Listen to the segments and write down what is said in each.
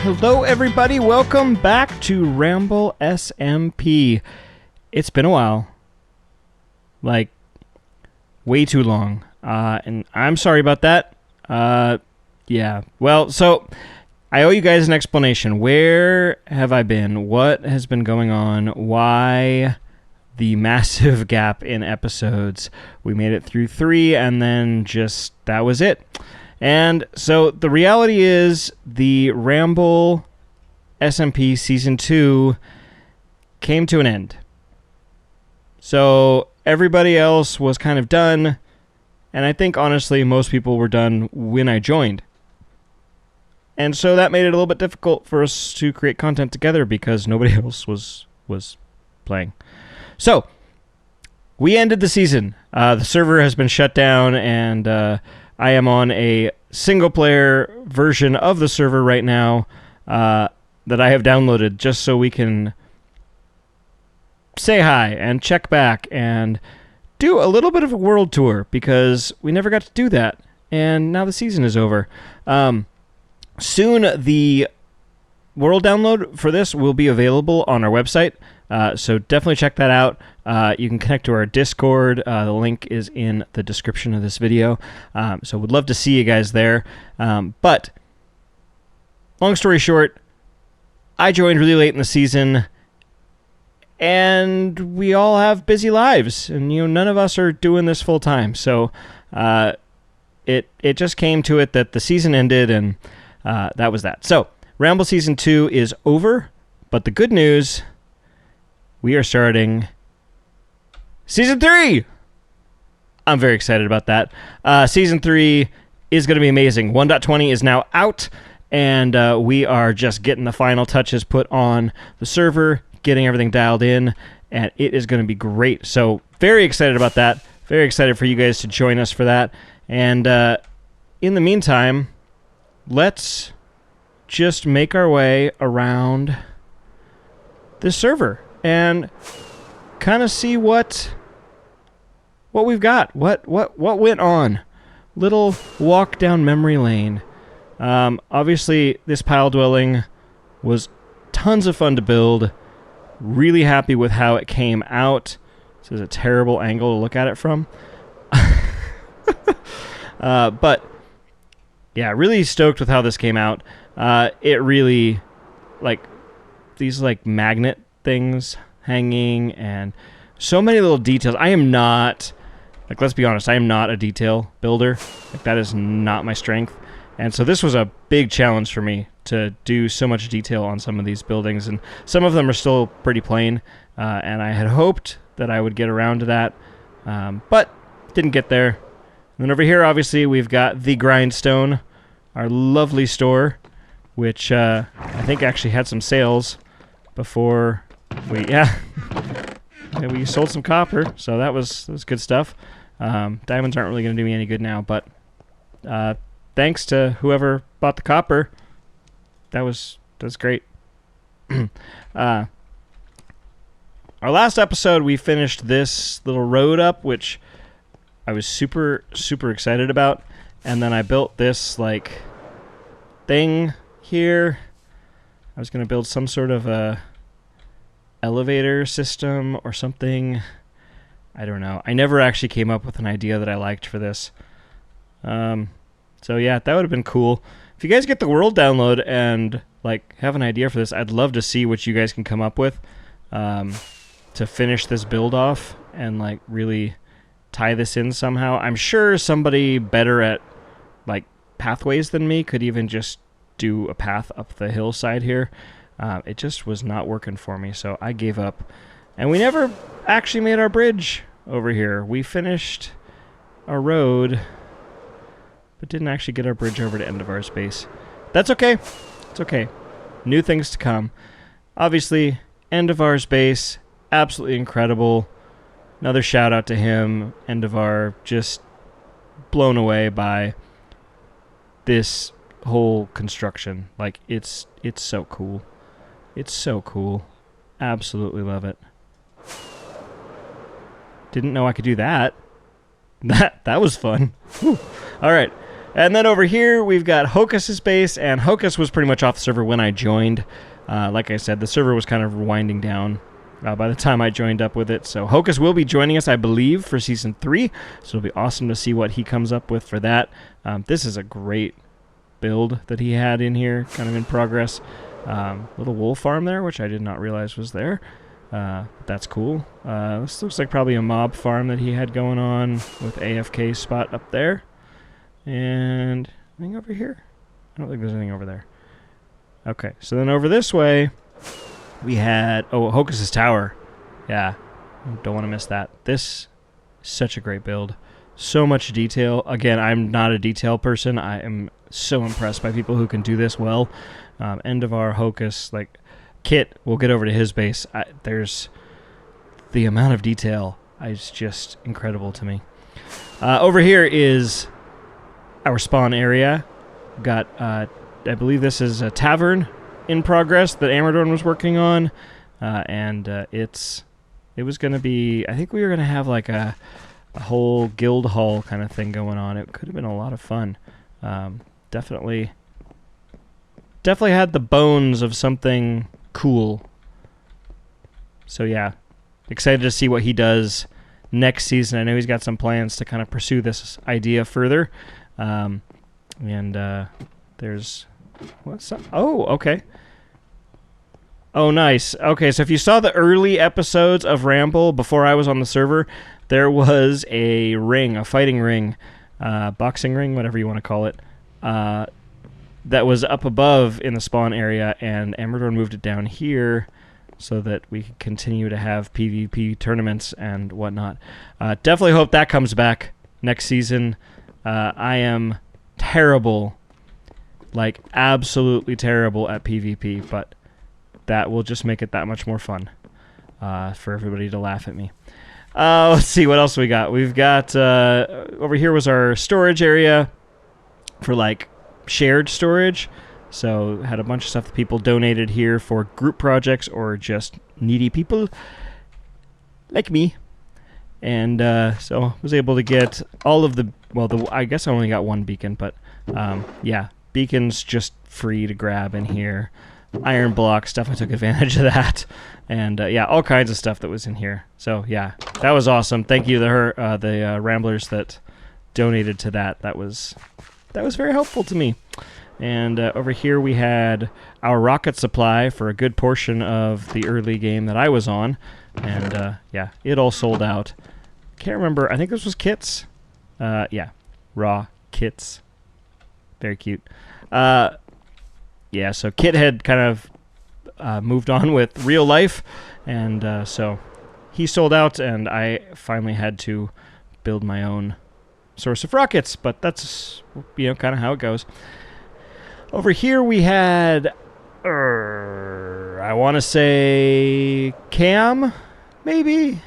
Hello everybody, welcome back to Ramble SMP. It's been a while. Like, way too long. And I'm sorry about that. Yeah. Well, so, I owe you guys an explanation. Where have I been? What has been going on? Why the massive gap in episodes? We made it through 3, and then just, that was it. And so the reality is the Ramble SMP Season 2 came to an end. So everybody else was kind of done, and I think honestly most people were done when I joined. And so that made it a little bit difficult for us to create content together because nobody else was playing. So we ended the season. The server has been shut down, and I am on a single-player version of the server right now that I have downloaded just so we can say hi and check back and do a little bit of a world tour because we never got to do that, and now the season is over. Soon, the world download for this will be available on our website, so definitely check that out. You can connect to our Discord. The link is in the description of this video. So would love to see you guys there. But long story short, I joined really late in the season, and we all have busy lives, and none of us are doing this full time. So it just came to it that the season ended, and that was that. So Ramble Season 2 is over, but the good news, we are starting Season 3! I'm very excited about that. Season 3 is going to be amazing. 1.20 is now out, and we are just getting the final touches put on the server, getting everything dialed in, and it is going to be great. So very excited about that. Very excited for you guys to join us for that. And in the meantime, let's just make our way around this server and kind of see what we've got, what went on. Little walk down memory lane. Obviously, this pile dwelling was tons of fun to build. Really happy with how it came out. This is a terrible angle to look at it from. But yeah, really stoked with how this came out. It really, these magnet things hanging and so many little details. I am not, let's be honest, I am not a detail builder. That is not my strength. And so this was a big challenge for me to do so much detail on some of these buildings. And some of them are still pretty plain. And I had hoped that I would get around to that, but didn't get there. And then over here, obviously, we've got the Grindstone, our lovely store, which I think actually had some sales before we sold some copper, so that was good stuff. Diamonds aren't really going to do me any good now, but thanks to whoever bought the copper, that's great. Our last episode, we finished this little road up, which I was super, super excited about, and then I built this, thing here. I was going to build some sort of a elevator system or something. I don't know. I never actually came up with an idea that I liked for this. So yeah, that would have been cool. If you guys get the world download and have an idea for this, I'd love to see what you guys can come up with to finish this build off and really tie this in somehow. I'm sure somebody better at pathways than me could even just do a path up the hillside here. It just was not working for me, so I gave up. And we never actually made our bridge over here. We finished our road, but didn't actually get our bridge over to End of Our Space. That's okay. It's okay. New things to come. Obviously, End of Our Space, absolutely incredible. Another shout out to him. End of Our, just blown away by this whole construction. It's so cool. It's so cool. Absolutely love it. Didn't know I could do that. That was fun. Whew. All right. And then over here, we've got Hocus's base, and Hocus was pretty much off the server when I joined. Like I said, the server was kind of winding down by the time I joined up with it. So Hocus will be joining us, I believe, for Season 3. So it'll be awesome to see what he comes up with for that. This is a great build that he had in here, kind of in progress. Little wool farm there, which I did not realize was there. That's cool. This looks like probably a mob farm that he had going on with AFK spot up there. And anything over here? I don't think there's anything over there. Okay, so then over this way, we had... Oh, Hocus's tower. Yeah, don't want to miss that. This is such a great build. So much detail. Again, I'm not a detail person. I am so impressed by people who can do this well. End of our Hocus, like, Kit, we'll get over to his base. There's... The amount of detail is just incredible to me. Over here is our spawn area. Got... I believe this is a tavern in progress that Amadorn was working on, and it was going to be, I think we were going to have like a whole guild hall kind of thing going on. It could have been a lot of fun. Definitely had the bones of something cool. So yeah, excited to see what he does next season. I know he's got some plans to kind of pursue this idea further. There's... What's up? Oh, okay. Oh, nice. Okay, so if you saw the early episodes of Ramble before I was on the server, there was a ring, a fighting ring, boxing ring, whatever you want to call it, that was up above in the spawn area, and Amadorn moved it down here so that we could continue to have PvP tournaments and whatnot. Definitely hope that comes back next season. I am terrible, like absolutely terrible at PvP, but that will just make it that much more fun for everybody to laugh at me. Let's see what else we got. We've got over here was our storage area for like shared storage. So had a bunch of stuff that people donated here for group projects or just needy people like me. And so I was able to get all of the, well, I guess I only got one beacon, but yeah, beacons just free to grab in here. Iron block stuff, I took advantage of that. And yeah, all kinds of stuff that was in here. So yeah, that was awesome. Thank you to the Ramblers that donated to that. That was very helpful to me. And over here we had our rocket supply for a good portion of the early game that I was on. And yeah, it all sold out. Can't remember. I think this was kits. Yeah, raw kits. Very cute. Yeah, so Kit had kind of moved on with real life, and so he sold out, and I finally had to build my own source of rockets, but that's, you know, kind of how it goes. Over here we had, I want to say Cam, maybe,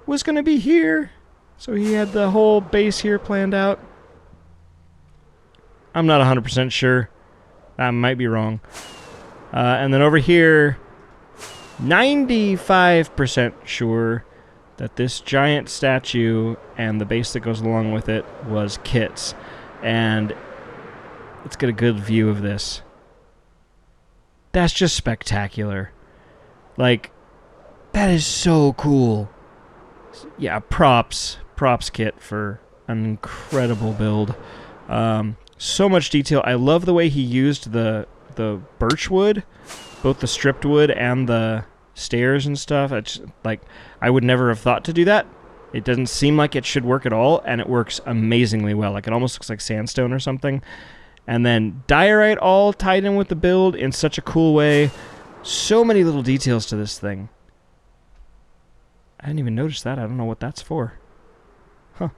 was going to be here, so he had the whole base here planned out. I'm not 100% sure. I might be wrong. And then over here, 95% sure that this giant statue and the base that goes along with it was Kit's. And let's get a good view of this. That's just spectacular. Like, that is so cool. Yeah, props Kit for an incredible build. So much detail. I love the way he used the birch wood, both the stripped wood and the stairs and stuff. It's like, I would never have thought to do that. It doesn't seem like it should work at all, and it works amazingly well. Like, it almost looks like sandstone or something. And then diorite all tied in with the build in such a cool way. So many little details to this thing. I didn't even notice that. I don't know what that's for. Huh.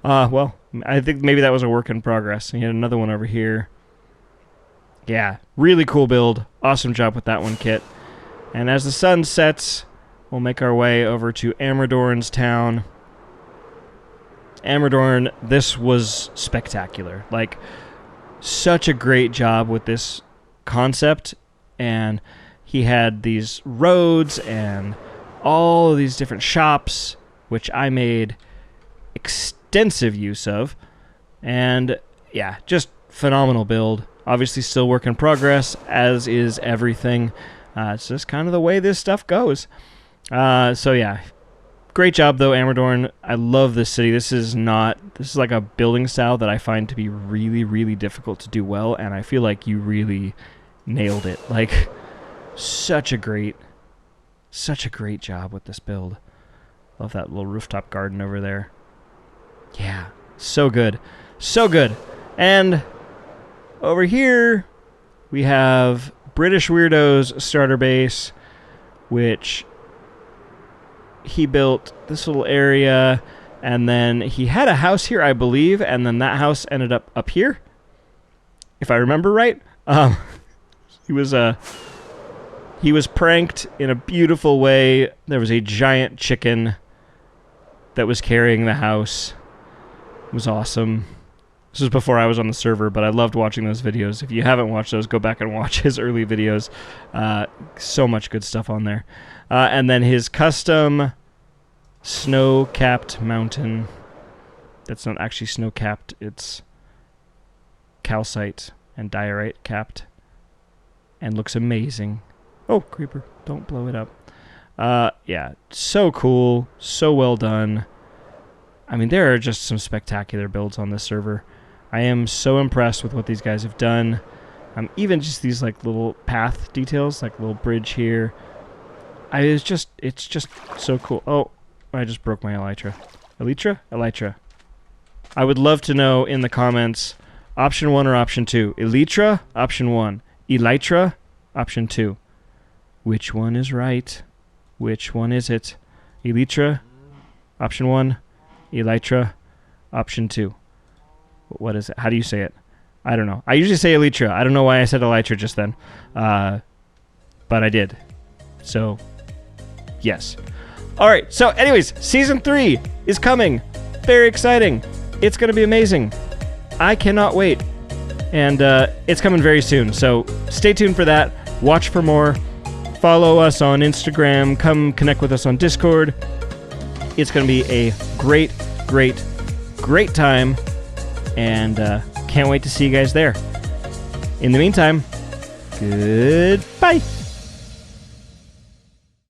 Well, I think maybe that was a work in progress. You had another one over here. Yeah, really cool build. Awesome job with that one, Kit. And as the sun sets, we'll make our way over to Amadorn's town. Amadorn, this was spectacular. Like, such a great job with this concept. And he had these roads and all of these different shops, which I made extensive use of, and yeah, just phenomenal build. Obviously still work in progress, as is everything. It's just kind of the way this stuff goes. So yeah, great job though, Amadorn. I love this city. This is like a building style that I find to be really, really difficult to do well, and I feel like you really nailed it. Like, such a great job with this build. Love that little rooftop garden over there. Yeah, so good. So good. And over here, we have British Weirdo's starter base, which he built this little area, and then he had a house here, I believe, and then that house ended up here, if I remember right. He was pranked in a beautiful way. There was a giant chicken that was carrying the house. It was awesome. This was before I was on the server, but I loved watching those videos. If you haven't watched those, go back and watch his early videos. So much good stuff on there. And then his custom snow-capped mountain. That's not actually snow-capped. It's calcite and diorite capped. And looks amazing. Oh, creeper. Don't blow it up. Yeah, so cool. So well done. I mean, there are just some spectacular builds on this server. I am so impressed with what these guys have done. Even just these like little path details, like little bridge here. It's just so cool. Oh, I just broke my elytra. Elytra. I would love to know in the comments, option 1 or option 2. Elytra, option 1. Elytra, option 2. Which one is right? Which one is it? Elytra, option 1. Elytra, option 2. What is it? How do you say it? I don't know. I usually say Elytra. I don't know why I said Elytra just then. But I did. So, yes. Alright, so anyways, Season 3 is coming. Very exciting. It's going to be amazing. I cannot wait. And it's coming very soon. So, stay tuned for that. Watch for more. Follow us on Instagram. Come connect with us on Discord. It's going to be a great time. And can't wait to see you guys there. In the meantime, goodbye.